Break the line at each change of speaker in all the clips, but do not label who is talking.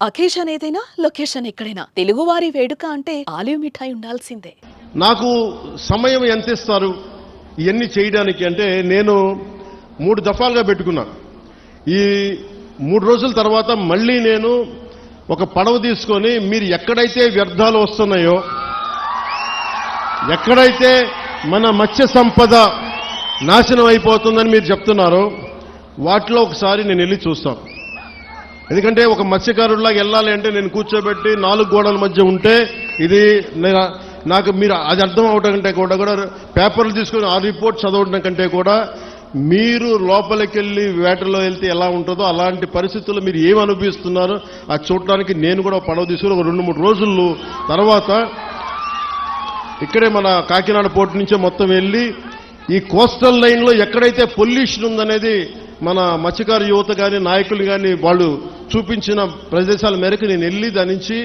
Occasion ఏదైనా location ఎక్కడైనా తెలుగువారి వేడుక అంటే ఆలివ్ మిఠాయి ఉండాల్సిందే.
నాకు సమయం ఎంత ఇస్తారు ఇవన్నీ చేయడానికి అంటే నేను 3 దఫాలుగా పెట్టుకున్నా. ఈ 3 రోజుల తర్వాత మళ్ళీ నేను ఒక పడవ తీసుకొని మీరు ఎక్కడైతే వ్యర్థాలు వస్తున్నాయో, ఎక్కడైతే మన మత్స్య సంపద నాశనం అయిపోతుందని మీరు చెప్తున్నారో వాటిలో ఒకసారి నేను వెళ్ళి చూస్తాను. ఎందుకంటే ఒక మత్స్యకారుడిలాగా వెళ్ళాలి అంటే నేను కూర్చోబెట్టి 4 గోడల మధ్య ఉంటే ఇది నాకు మీరు అది అర్థం అవడం కంటే కూడా పేపర్లు తీసుకొని ఆ రిపోర్ట్ చదవడం కంటే కూడా మీరు లోపలికి వెళ్ళి వేటలో వెళ్తే ఎలా ఉంటుందో అలాంటి పరిస్థితుల్లో మీరు ఏమి అనుభవిస్తున్నారో అది చూడడానికి నేను కూడా పడవ తీసుకుని ఒక 2-3 రోజులు తర్వాత ఇక్కడే మన కాకినాడ పోర్టు నుంచే మొత్తం వెళ్ళి ఈ కోస్టల్ లైన్లో ఎక్కడైతే పొల్యూషన్ ఉందనేది మన మత్స్యకార యువత కానీ నాయకులు కానీ వాళ్ళు చూపించిన ప్రదేశాల మేరకు నేను వెళ్ళి దాని నుంచి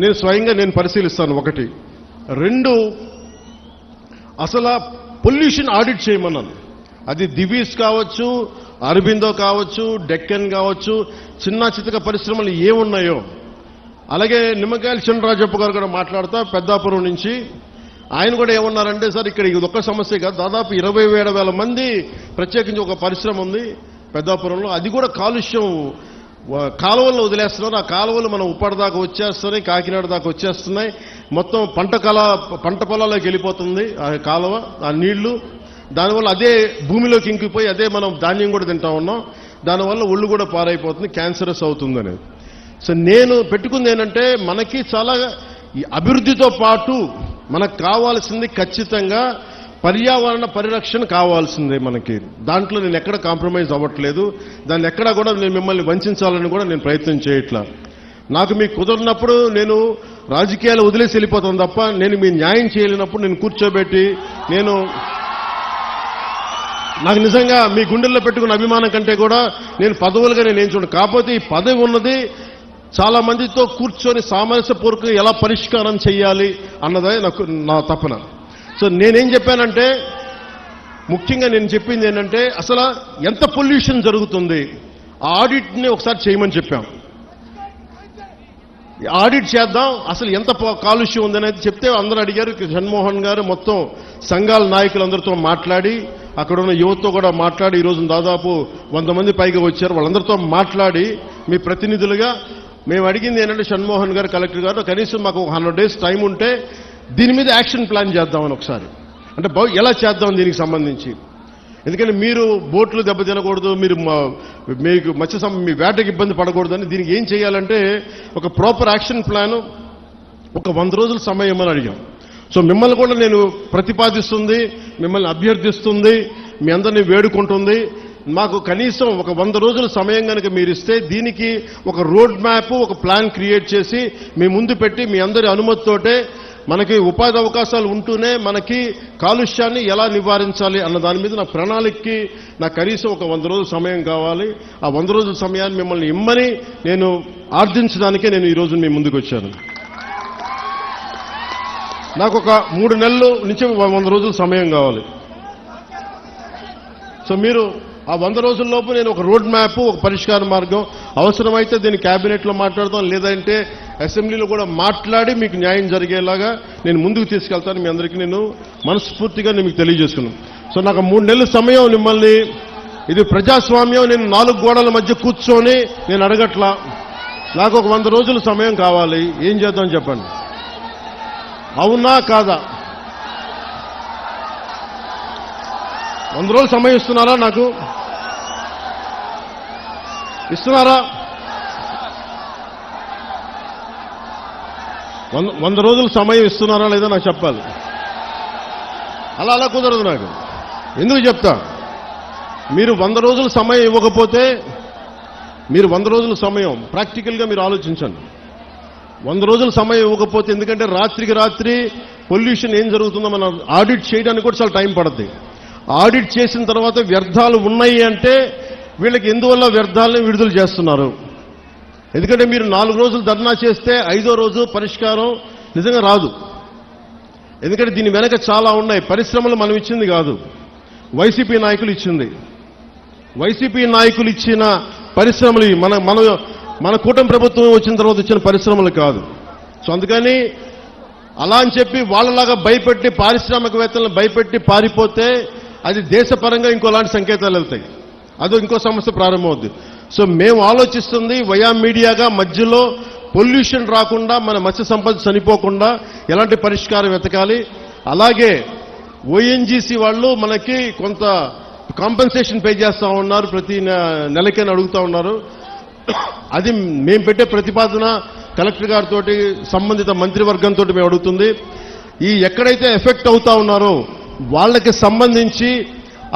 నేను స్వయంగా నేను పరిశీలిస్తాను. 1, 2 అసలు పొల్యూషన్ ఆడిట్ చేయమన్నాను. అది దివీస్ కావచ్చు, అరబిందో కావచ్చు, డెక్కన్ కావచ్చు, చిన్న చితక పరిశ్రమలు ఏమున్నాయో. అలాగే నిమ్మకాయల చినరాజప్ప గారు కూడా మాట్లాడుతా పెద్దాపురం నుంచి ఆయన కూడా ఏమన్నారంటే, సార్ ఇక్కడ ఇది ఒక్క సమస్య కాదు, దాదాపు 27,000 మంది ప్రత్యేకించి ఒక పరిశ్రమ ఉంది పెద్దాపురంలో, అది కూడా కాలుష్యం కాలువల్లో వదిలేస్తున్నారు. ఆ కాలువలు మనం ఉప్పాడ దాకా వచ్చేస్తున్నాయి, కాకినాడ దాకా వచ్చేస్తున్నాయి, మొత్తం పంట పొలాల్లోకి వెళ్ళిపోతుంది ఆ కాలువ, ఆ నీళ్లు. దానివల్ల అదే భూమిలోకి ఇంకిపోయి అదే మనం ధాన్యం కూడా తింటా ఉన్నాం. దానివల్ల ఒళ్ళు కూడా పారైపోతుంది, క్యాన్సరస్ అవుతుంది అనేది. సో నేను పెట్టుకుంది ఏంటంటే, మనకి చాలా అభివృద్ధితో పాటు మనకు కావాల్సింది ఖచ్చితంగా పర్యావరణ పరిరక్షణ కావాల్సిందే మనకి. దాంట్లో నేను ఎక్కడ కాంప్రమైజ్ అవ్వట్లేదు. దాన్ని ఎక్కడా కూడా నేను మిమ్మల్ని వంచాలని కూడా నేను ప్రయత్నం చేయట్లా. నాకు మీకు కుదరినప్పుడు నేను రాజకీయాలు వదిలేసి వెళ్ళిపోతాను తప్ప నేను మీ న్యాయం చేయలేనప్పుడు నేను కూర్చోబెట్టి నాకు నిజంగా మీ గుండెల్లో పెట్టుకున్న అభిమానం కంటే కూడా నేను పదవులుగా నేను చూడండి. కాకపోతే ఈ పదవి ఉన్నది చాలా మందితో కూర్చొని సామరస్యపూర్వకంగా ఎలా పరిష్కారం చేయాలి అన్నదే నా తపన. సో నేనేం చెప్పానంటే, ముఖ్యంగా నేను చెప్పింది ఏంటంటే, అసలు ఎంత పొల్యూషన్ జరుగుతుంది ఆ ఆడిట్ని ఒకసారి చేయమని చెప్పాం. ఆడిట్ చేద్దాం, అసలు ఎంత కాలుష్యం ఉందనేది చెప్తే అందరూ అడిగారు. జగన్మోహన్ గారు మొత్తం సంఘాల నాయకులందరితో మాట్లాడి, అక్కడ ఉన్న యువతతో కూడా మాట్లాడి, ఈరోజు దాదాపు 100 మంది పైగా వచ్చారు. వాళ్ళందరితో మాట్లాడి మీ ప్రతినిధులుగా మేము అడిగింది ఏంటంటే, షణ్మోహన్ గారు కలెక్టర్ గారు కనీసం మాకు 100 days టైం ఉంటే దీని మీద యాక్షన్ ప్లాన్ చేద్దామని ఒకసారి, అంటే ఎలా చేద్దాం దీనికి సంబంధించి. ఎందుకంటే మీరు బోట్లు దెబ్బతినకూడదు, మీకు మీ వేటకి ఇబ్బంది పడకూడదని దీనికి ఏం చేయాలంటే ఒక ప్రాపర్ యాక్షన్ ప్లాన్, ఒక 100 రోజుల సమయం అని అడిగాం. సో మిమ్మల్ని కూడా నేను ప్రతిపాదిస్తుంది, మిమ్మల్ని అభ్యర్థిస్తుంది, మీ అందరినీ వేడుకుంటుంది. మాకు కనీసం ఒక 100 రోజుల సమయం కనుక మీరు ఇస్తే దీనికి ఒక రోడ్ మ్యాప్, ఒక ప్లాన్ క్రియేట్ చేసి మీ ముందు పెట్టి మీ అందరి అనుమతితోటే మనకి ఉపాధి అవకాశాలు ఉంటూనే మనకి కాలుష్యాన్ని ఎలా నివారించాలి అన్న దాని మీద నా ప్రణాళికకి నాకు కనీసం ఒక 100 రోజుల సమయం కావాలి. ఆ 100 రోజుల సమయాన్ని మిమ్మల్ని ఇమ్మని నేను ఆర్థించడానికే నేను ఈరోజు మీ ముందుకు వచ్చాను. నాకు ఒక 3 నెలల నుంచి 100 రోజుల సమయం కావాలి. సో మీరు ఆ 100 రోజుల్లోపు నేను ఒక రోడ్ మ్యాప్, ఒక పరిష్కార మార్గం, అవసరమైతే దీన్ని క్యాబినెట్లో మాట్లాడతాం, లేదంటే అసెంబ్లీలో కూడా మాట్లాడి మీకు న్యాయం జరిగేలాగా నేను ముందుకు తీసుకెళ్తాను. మీ అందరికీ నేను మనస్ఫూర్తిగా నేను మీకు తెలియజేసుకున్నాను. సో నాకు 3 నెలల సమయం మిమ్మల్ని, ఇది ప్రజాస్వామ్యం, నేను 4 గోడల మధ్య కూర్చొని నేను అడగట్లా. నాకు ఒక 100 రోజుల సమయం కావాలి. ఏం చేద్దాం చెప్పండి, అవునా కాదా? 100 రోజులు సమయం ఇస్తున్నారా? నాకు ఇస్తున్నారా? 100 రోజులు సమయం ఇస్తున్నారా లేదా నాకు చెప్పాలి. అలా కుదరదు నాకు. ఎందుకు చెప్తా, మీరు 100 రోజుల సమయం ఇవ్వకపోతే, మీరు 100 రోజుల సమయం ప్రాక్టికల్గా మీరు ఆలోచించండి. 100 రోజుల సమయం ఇవ్వకపోతే, ఎందుకంటే రాత్రికి రాత్రి పొల్యూషన్ ఏం జరుగుతుందో మనం ఆడిట్ చేయడానికి కూడా చాలా టైం పడుతుంది. ఆడిట్ చేసిన తర్వాత వ్యర్థాలు ఉన్నాయి అంటే వీళ్ళకి ఎందువల్ల వ్యర్థాలను విడుదల చేస్తున్నారు. ఎందుకంటే మీరు 4 రోజులు ధర్నా చేస్తే 5వ రోజు పరిష్కారం నిజంగా రాదు. ఎందుకంటే దీని వెనక చాలా ఉన్నాయి. పరిశ్రమలు మనం ఇచ్చింది కాదు, వైసీపీ నాయకులు ఇచ్చింది. వైసీపీ నాయకులు ఇచ్చిన పరిశ్రమలు మన కూటమి ప్రభుత్వం వచ్చిన తర్వాత వచ్చిన పరిశ్రమలు కాదు. సో అందుకని అలా అని చెప్పి వాళ్ళలాగా భయపెట్టి పారిశ్రామికవేత్తలను భయపెట్టి పారిపోతే అది దేశపరంగా ఇంకోలాంటి సంకేతాలు వెళ్తాయి, అదో ఇంకో సమస్య ప్రారంభమవుద్ది. సో మేము ఆలోచిస్తుంది వయా మీడియాగా మధ్యలో పొల్యూషన్ రాకుండా, మన మత్స్య సంపద చనిపోకుండా ఎలాంటి పరిష్కారం వెతకాలి. అలాగే ఓఎన్జీసీ వాళ్ళు మనకి కొంత కాంపెన్సేషన్ పే చేస్తా ఉన్నారు, ప్రతి నెలకని అడుగుతా ఉన్నారు. అది మేము పెట్టే ప్రతిపాదన కలెక్టర్ గారితో సంబంధిత మంత్రివర్గంతో మేము అడుగుతుంది. ఈ ఎక్కడైతే ఎఫెక్ట్ అవుతా ఉన్నారో వాళ్ళకి సంబంధించి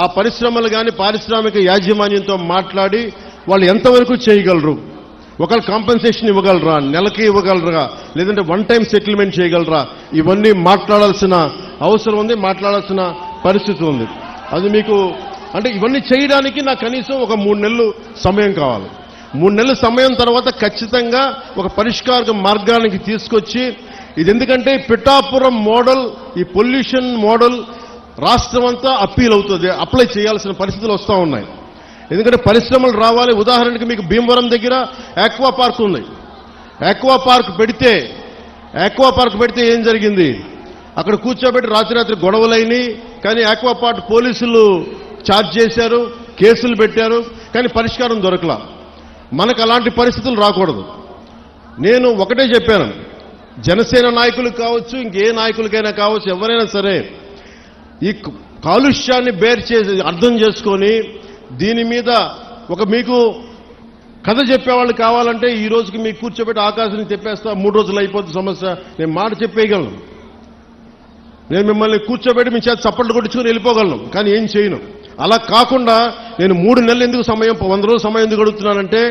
ఆ పరిశ్రమలు కానీ పారిశ్రామిక యాజమాన్యంతో మాట్లాడి వాళ్ళు ఎంతవరకు చేయగలరు, ఒకళ్ళు కాంపెన్సేషన్ ఇవ్వగలరా, నెలకి ఇవ్వగలరా, లేదంటే వన్ టైం సెటిల్మెంట్ చేయగలరా, ఇవన్నీ మాట్లాడాల్సిన అవసరం ఉంది, మాట్లాడాల్సిన పరిస్థితి ఉంది. అది మీకు అంటే ఇవన్నీ చేయడానికి నాకు కనీసం ఒక 3 నెలలు సమయం కావాలి. 3 నెలల సమయం తర్వాత ఖచ్చితంగా ఒక పరిష్కార మార్గానికి తీసుకొచ్చి, ఇది ఎందుకంటే పిఠాపురం మోడల్, ఈ పొల్యూషన్ మోడల్ రాష్ట్రం అంతా అప్పీల్ అవుతుంది, అప్లై చేయాల్సిన పరిస్థితులు వస్తూ ఉన్నాయి. ఎందుకంటే పరిశ్రమలు రావాలి. ఉదాహరణకి మీకు భీమవరం దగ్గర ఆక్వా పార్క్ ఉంది. ఆక్వా పార్క్ పెడితే ఏం జరిగింది, అక్కడ కూర్చోబెట్టి రాత్రి గొడవలైనవి. కానీ ఆక్వా పార్క్ పోలీసులు ఛార్జ్ చేశారు, కేసులు పెట్టారు, కానీ పరిష్కారం దొరకలా. మనకు అలాంటి పరిస్థితులు రాకూడదు. నేను ఒకటే చెప్పాను, జనసేన నాయకులు కావచ్చు, ఇంకే నాయకులకైనా కావచ్చు, ఎవరైనా సరే ఈ కాలుష్యాన్ని అర్థం చేసుకొని దీని మీద ఒక మీకు కథ చెప్పేవాళ్ళు కావాలంటే ఈ రోజుకి మీకు కూర్చోబెట్టి ఆకాశాన్ని చెప్పేస్తా, 3 రోజులు అయిపోతుంది సమస్య, నేను మాట చెప్పేయగలను. నేను మిమ్మల్ని కూర్చోబెట్టి మీ చేత చప్పట్లు కొట్టించుకుని వెళ్ళిపోగలను, కానీ ఏం చేయను. అలా కాకుండా నేను 3 నెలలు ఎందుకు సమయం, 100 రోజులు సమయం ఎందుకు అడుగుతున్నానంటే,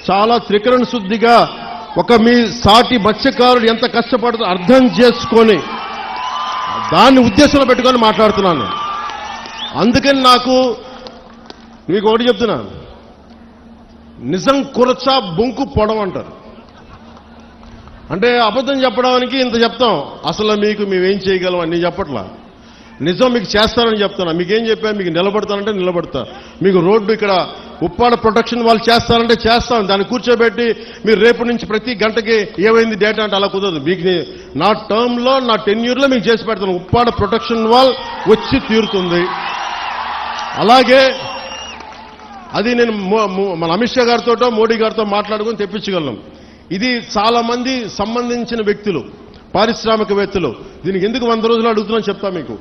చాలా త్రికరణ శుద్ధిగా ఒక మీ సాటి మత్స్యకారుడు ఎంత కష్టపడుతూ అర్థం చేసుకొని దాన్ని ఉద్దేశంలో పెట్టుకొని మాట్లాడుతున్నాను. అందుకని నాకు మీకు ఒకటి చెప్తున్నాను, నిజం కురచా బొంకు పొడవ అంటారు. అంటే అబద్ధం చెప్పడానికి ఇంత చెప్తాం, అసలు మీకు మేమేం చేయగలం అని చెప్పట్లా. నిజం మీకు చేస్తానని చెప్తున్నా. మీకేం చెప్పా, మీకు నిలబడతానంటే నిలబడతా. మీకు రోడ్డు ఇక్కడ ఉప్పాడ ప్రొటెక్షన్ వాళ్ళు చేస్తారంటే చేస్తాం. దాన్ని కూర్చోబెట్టి మీరు రేపు నుంచి ప్రతి గంటకి ఏమైంది డేటా అంటే అలా కుదరదు. మీకు నా టర్మ్లో, నా టెన్యూర్లో మీకు చేసి పెడతాను. ఉప్పాడ ప్రొటెక్షన్ వాల్ వచ్చి తీరుతుంది. అలాగే అది నేను మన అమిత్ షా గారితో, మోడీ గారితో మాట్లాడుకుని తెప్పించగలను. ఇది చాలా మంది సంబంధించిన వ్యక్తులు, పారిశ్రామికవేత్తలు. దీనికి ఎందుకు 100 రోజులు అడుగుతున్నాను చెప్తా మీకు.